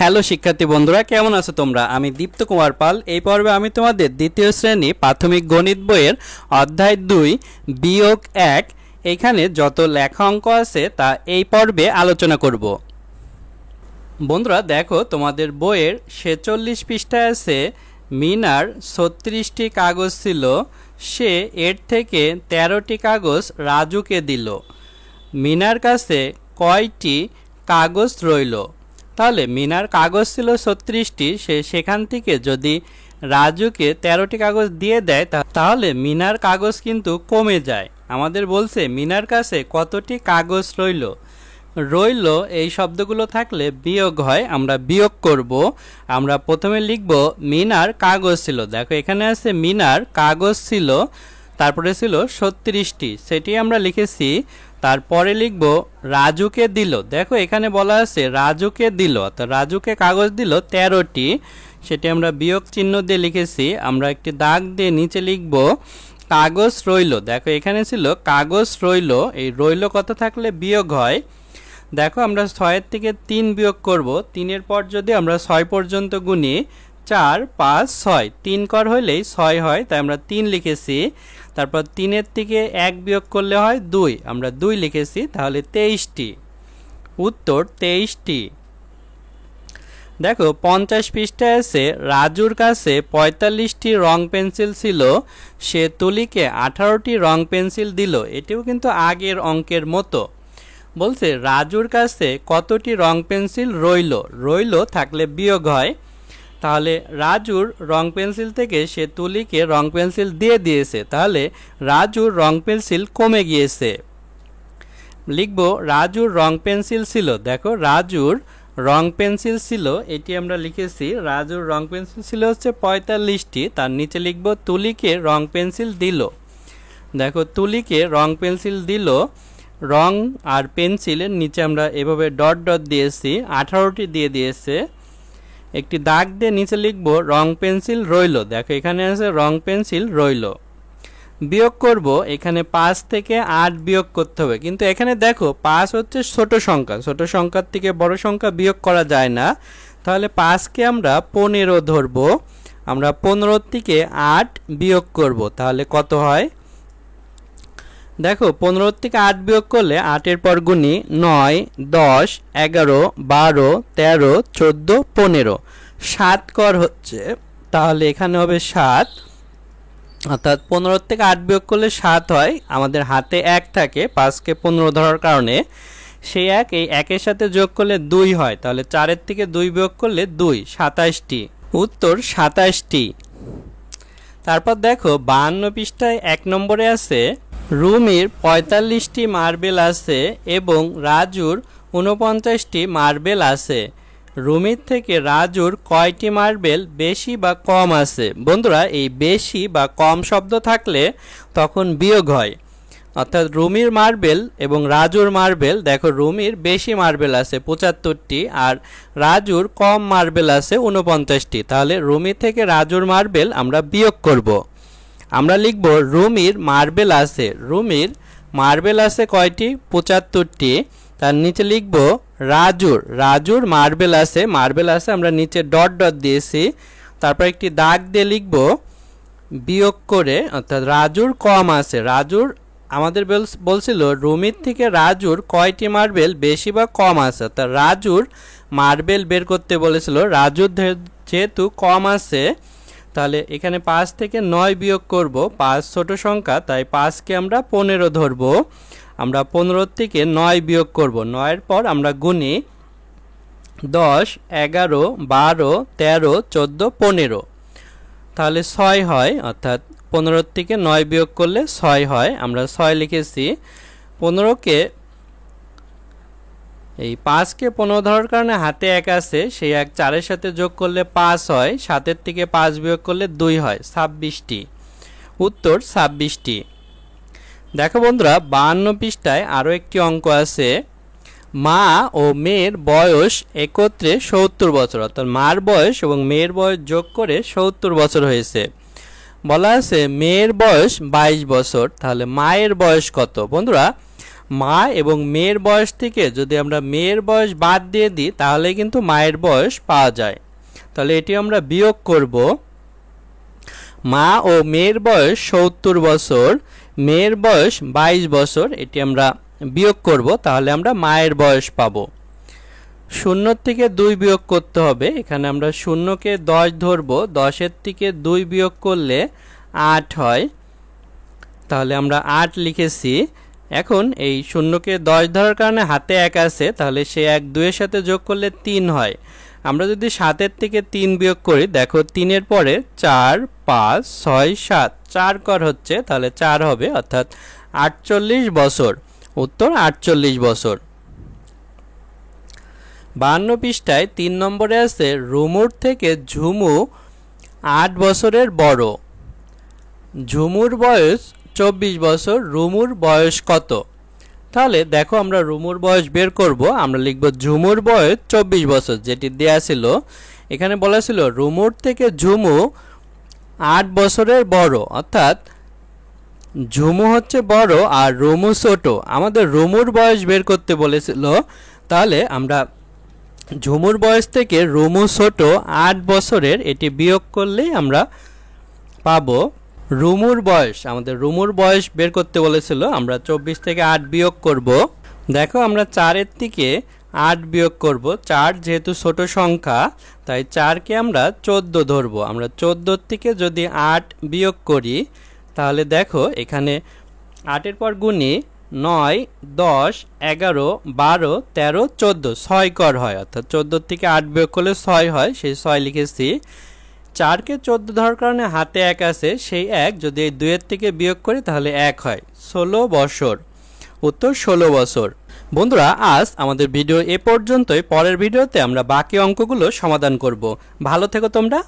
Hello শিক্ষার্থী বন্ধুরা, কেমন আছো তোমরা? আমি দীপ্ত কুমার পাল। এই পর্বে আমি তোমাদের দ্বিতীয় শ্রেণী প্রাথমিক গণিত বইয়ের অধ্যায় 2 বিয়োগ 1 এখানে যত লেখা অঙ্ক আছে তা এই পর্বে আলোচনা করব। বন্ধুরা দেখো, তোমাদের বইয়ের 46 পৃষ্ঠায় আছে মিনার 36টি কাগজ ছিল, সে এর থেকে 13টি কাগজ রাজুকে দিল। মিনার কাছে কয়টি কাগজ রইল? তাহলে মিনার কাগজ ছিল 36টি, সে সেখান থেকে যদি রাজুকে 13টি কাগজ দিয়ে দেয় তাহলে মিনার কাগজ কিন্তু কমে যায়। আমাদের বলছে মিনার কাছে কতটি কাগজ রইল। রইল এই শব্দগুলো থাকলে বিয়োগ হয়, আমরা বিয়োগ করব। আমরা প্রথমে লিখব মিনার কাগজ ছিল। দেখো এখানে আছে মিনার কাগজ ছিল, তারপরে ছিল 36টি, সেটি আমরা লিখেছি। তারপরে লিখব রাজুকে দিল। দেখো এখানে বলা আছে রাজুকে দিল, তো রাজুকে কাগজ দিল 13টি, সেটি আমরা বিয়োগ চিহ্ন দিয়ে লিখেছি। আমরা একটি দাগ দিয়ে নিচে লিখব কাগজ রইল। দেখো এখানে ছিল কাগজ রইল, এই রইল কথা থাকলে বিয়োগ হয়। দেখো আমরা 6 থেকে 3 বিয়োগ করব। 3-এর পর যদি আমরা 6 পর্যন্ত গুনি 4, 5, 6, 3 কর হইলেই 6 হয়, তাই আমরা 3 লিখেছি। তারপর 3-এর থেকে 1 বিয়োগ করলে হয় 2, আমরা 2 লিখেছি। তাহলে 23টি, উত্তর 23টি। দেখো 50 পৃষ্ঠায় আছে রাজুর কাছে 45টি রং পেন্সিল ছিল, সে তুলিকে 18টি রং পেন্সিল দিল। এটিও কিন্তু আগের অঙ্কের মতো। বলছে রাজুর কাছে কতটি রং পেন্সিল রইল। রইল থাকলে বিয়োগ হয়, তাহলে রাজুর রং পেন্সিল থেকে সে তুলিকে রং পেন্সিল দিয়ে দিয়েছে, তাহলে রাজুর রং পেন্সিল কমে গিয়েছে। লিখব রাজুর রং পেন্সিল ছিল। দেখো রাজুর রং পেন্সিল ছিল, এটি আমরা লিখেছি। রাজুর রং পেন্সিল ছিল হচ্ছে 45টি, তার নিচে লিখব তুলিকে রং পেন্সিল দিল। দেখো তুলিকে রং পেন্সিল দিল, রং আর পেন্সিলের নিচে আমরা এভাবে ডট ডট দিয়েছি, 18টি দিয়ে দিয়েছে। একটি দাগ দিয়ে নিচে লিখব রং পেন্সিল রইল। দেখো এখানে আছে রং পেন্সিল রইল। বিয়োগ করব, এখানে 5 থেকে 8 বিয়োগ করতে হবে, কিন্তু এখানে দেখো 5 হচ্ছে ছোট সংখ্যা, ছোট সংখ্যার থেকে বড় সংখ্যা বিয়োগ করা যায় না। তাহলে 5কে আমরা 15 ধরব। আমরা 15 থেকে 8 বিয়োগ করব, তাহলে কত হয়? দেখো 15 থেকে 8 বিয়োগ করলে 8-এর পর গুনি 9, 10, 11, 12, 13, 14, 15, 7 কর হচ্ছে, তাহলে এখানে হবে 7। অর্থাৎ 15 থেকে 8 বিয়োগ করলে 7 হয়। আমাদের হাতে 1 থাকে, 5কে 15 ধরার কারণে সেই 1 এই 1-এর সাথে যোগ করলে 2 হয়, তাহলে 4-এর থেকে 2 বিয়োগ করলে 2, 27টি, উত্তর 27টি। তারপর দেখো 52 পৃষ্ঠায় 1 নম্বরে আছে রুমির 45টি মার্বেল আছে এবং রাজুর 49টি মার্বেল আছে। রুমির থেকে রাজুর কয়টি মার্বেল বেশি বা কম আছে? বন্ধুরা এই বেশি বা কম শব্দ থাকলে তখন বিয়োগ হয়। অর্থাৎ রুমির মার্বেল এবং রাজুর মার্বেল, দেখো রুমির বেশি মার্বেল আছে 75টি আর রাজুর কম মার্বেল আছে 49টি, তাহলে রুমি থেকে রাজুর মার্বেল আমরা বিয়োগ করব। আমরা লিখব রুমির মার্বেল আছে, রুমির মার্বেল আছে কয়টি? 75টি। তার নিচে লিখব রাজুর, রাজুর মার্বেল আছে, মার্বেল আছে আমরা নিচে ডট ডট দিয়েছি। তারপর একটি দাগ দিয়ে লিখব বিয়োগ করে, অর্থাৎ রাজুর কম আছে। রাজুর আমাদের বলছিল রুমির থেকে রাজুর কয়টি মার্বেল বেশি বা কম আছে, অর্থাৎ রাজুর মার্বেল বের করতে বলেছিল। রাজুর যেহেতু কম আছে, তাহলে এখানে 5 থেকে 9 বিয়োগ করব। 5 ছোট সংখ্যা, তাই 5কে আমরা 15 ধরব। আমরা 15 থেকে 9 বিয়োগ করব। 9-এর পর আমরা গুনি 10, 11, 12, 13, 14, 15, তাহলে 6 হয়। অর্থাৎ 15 থেকে 9 বিয়োগ করলে 6 হয়, আমরা 6 লিখেছি। 15কে এই 5কে 15 ধরার কারণে হাতে 1 আছে, সেই 1 4-এর সাথে যোগ করলে 5 হয়, 7-এর থেকে 5 বিয়োগ করলে 2 হয়, 26টি, উত্তর 26টি। দেখো বন্ধুরা 52 পৃষ্ঠায় আরও একটি অঙ্ক আছে। মা ও মেয়ের বয়স একত্রে 70 বছর, অর্থাৎ মার বয়স এবং মেয়ের বয়স যোগ করে 70 বছর হয়েছে। বলা আছে মেয়ের বয়স 22 বছর, তাহলে মায়ের বয়স কত? বন্ধুরা মা এবং মেয়ের বয়স থেকে যদি আমরা মেয়ের বয়স বাদ দিয়ে দিই তাহলে কিন্তু মায়ের বয়স পাওয়া যায়। তাহলে এটি আমরা বিয়োগ করব। মা ও মেয়ের বয়স ৭০ বছর, মেয়ের বয়স ২২ বছর, এটি আমরা বিয়োগ করব, তাহলে আমরা মায়ের বয়স পাব। ০ থেকে ২ বিয়োগ করতে হবে। এখানে আমরা ০কে ১০ ধরব, ১০-এর থেকে ২ বিয়োগ করলে ৮ হয়, তাহলে আমরা ৮ লিখেছি। এখন এই ০কে ১০ ধরার কারণে হাতে ১ আছে, তাহলে সে ১ ২-এর সাথে যোগ করলে ৩ হয়। আমরা যদি ৭-এর থেকে ৩ বিয়োগ করি, দেখো ৩-এর পরে ৪, ৫, ৬, ৭, ৪ কর হচ্ছে, তাহলে ৪ হবে, অর্থাৎ ৪৮ বছর। উত্তর ৪৮ বছর। ৫২ পৃষ্ঠায় ৩ নম্বরে আছে রুমুর থেকে ঝুমু ৮ বছরের বড়। ঝুমুর বয়স ২৪ বছর, রুমুর বয়স কত? তাহলে দেখো আমরা রুমুর বয়স বের করব। আমরা লিখব ঝুমুর বয়স ২৪ বছর, যেটি দেয়া ছিল। এখানে বলা ছিল রুমুর থেকে ঝুমু ৮ বছরের বড়, অর্থাৎ ঝুমু হচ্ছে বড় আর রুমু ছোট। আমাদের রুমুর বয়স বের করতে বলেছিল, তাহলে আমরা ঝুমুর বয়স থেকে রুমু ছোট ৮ বছরের, এটি বিয়োগ করলেই আমরা পাবো রুমুর বয়স। আমাদের রুমুর বয়স বের করতে বলেছিল, আমরা ২৪ থেকে ৮ বিয়োগ করব। দেখো আমরা ৪-এর থেকে ৮ বিয়োগ করব। ৪ যেহেতু ছোট সংখ্যা, তাই ৪কে আমরা ১৪ ধরব। আমরা ১৪ থেকে যদি ৮ বিয়োগ করি, তাহলে দেখো এখানে ৮-এর পর গুণি ৯, ১০, ১১, ১২, ১৩, ১৪, ৬ কর হয়, অর্থাৎ ১৪ থেকে ৮ বিয়োগ করলে ৬ হয়, সেই ৬ লিখেছি। ৪কে ১৪ ধরার কারণে হাতে ১ আছে, সেই ১ যদি এই ২-এর থেকে বিয়োগ করি তাহলে ১ হয়, ১৬ বছর। উত্তর ১৬ বছর। বন্ধুরা, আজ আমাদের ভিডিও এ পর্যন্তই। পরের ভিডিওতে আমরা বাকি অঙ্কগুলো সমাধান করব। ভালো থেকো তোমরা।